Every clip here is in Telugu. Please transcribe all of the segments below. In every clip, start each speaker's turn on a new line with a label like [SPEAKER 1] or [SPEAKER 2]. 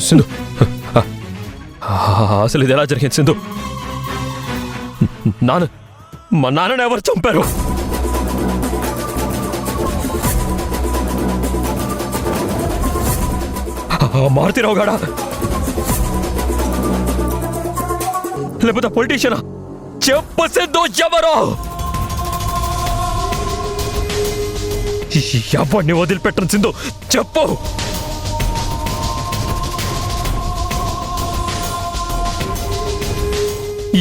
[SPEAKER 1] సింధు, అసలు ఇది ఎలా జరిగింది సింధు? మా నాన్నని ఎవరు చంపారు? మారుతిరావు గాడా లేకపోతే పొలిటీషియనా? చెప్పు సింధు, ఎవరో? ఎవరిని వదిలిపెట్టను సింధు, చెప్పు.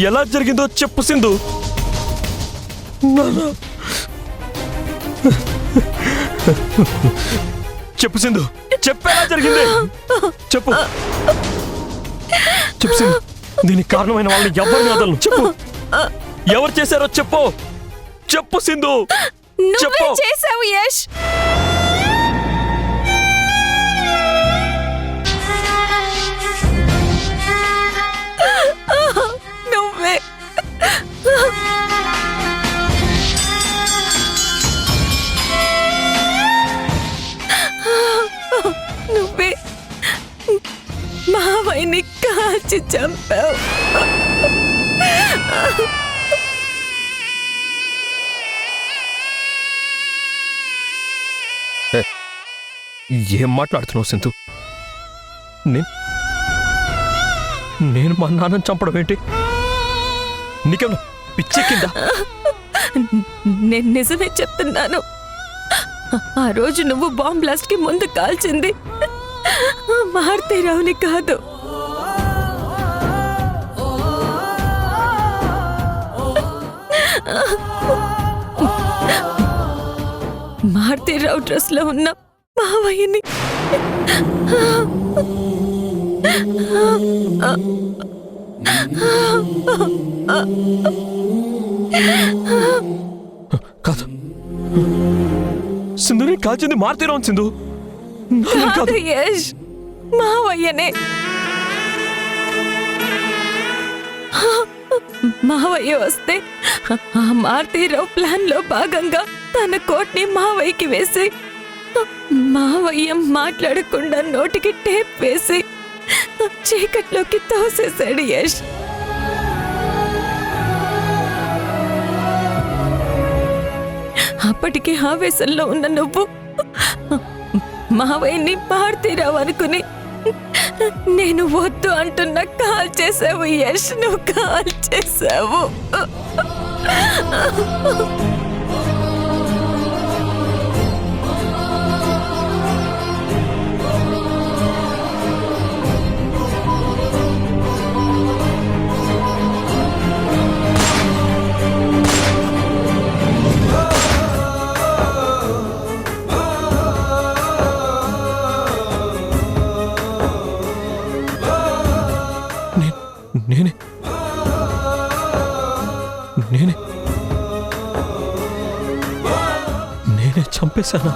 [SPEAKER 1] ఎలా జరిగిందో చెప్పు సింధు. చెప్పు సింధు, చెప్పు ఎలా జరిగింది? చెప్పు చెప్పు సింధు. దీనికి కారణమైన వాళ్ళని ఎవరిని వదలను. చెప్పు, ఎవరు చేశారో చెప్పు. చెప్పు సింధు, చెప్పు.
[SPEAKER 2] చేసావు యష్. నువ్వే. నువ్వే మావయ్యని కాల్చి చంపావు.
[SPEAKER 1] ఏం మాట్లాడుతున్నావు సింధు? నేను మా నాన్నని చంపడం ఏంటి? నీకేమన్నా పిచ్చెక్కిందా?
[SPEAKER 2] నేను నిజమే చెప్తున్నాను. ఆ రోజు నువ్వు బాంబ్ బ్లాస్ట్ కి ముందు కాల్చింది మారుతీరావుని కాదు, మారుతీరావు డ్రెస్ లో ఉన్న మావయ్యని.
[SPEAKER 1] కాదు సింధు, నేను కాల్చింది మారుతీరావు సింధు.
[SPEAKER 2] కాదు యష్, మావయ్యనే. మావయ్య వస్తే ఆ మారుతీరావు ప్లాన్ లో భాగంగా తన కోట్ని మావయ్యకి వేసి, మావయ్య మాట్లాడకుండా నోటికి టేప్ వేసి చీకట్లోకి తోసేశాడు యష్. అప్పటికి ఆవేశంలో ఉన్న నువ్వు మావయ్యని మారుతీరావు అనుకుని నేను వద్దు అంటున్నా కాల్ చేసావు యష్. నువ్వు కాల్ చేసావు.
[SPEAKER 1] నేనే నేనే నేనే చంపేశానా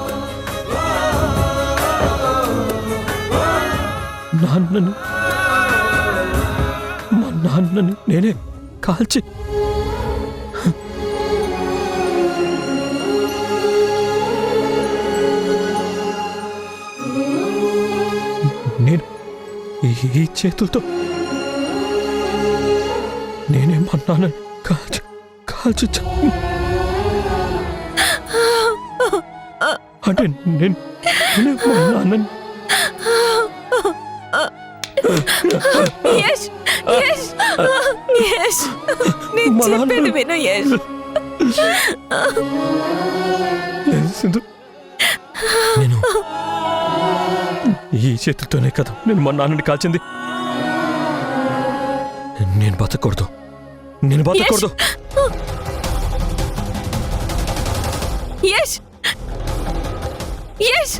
[SPEAKER 1] నాన్నని? మా నాన్నని నేనే కాల్చి నేను ఈ చేతులతో నేనే మా నాన్నని కాల్చి అంటే నేనే మా నాన్నని.
[SPEAKER 2] యష్, యష్, యష్, నేను చెప్పేది విను యష్.
[SPEAKER 1] సింధు, నేను ఈ చేతులతోనే కదా నేను మా నాన్నని కాల్చింది. నేను బతకూడదు.
[SPEAKER 2] యష్, యష్,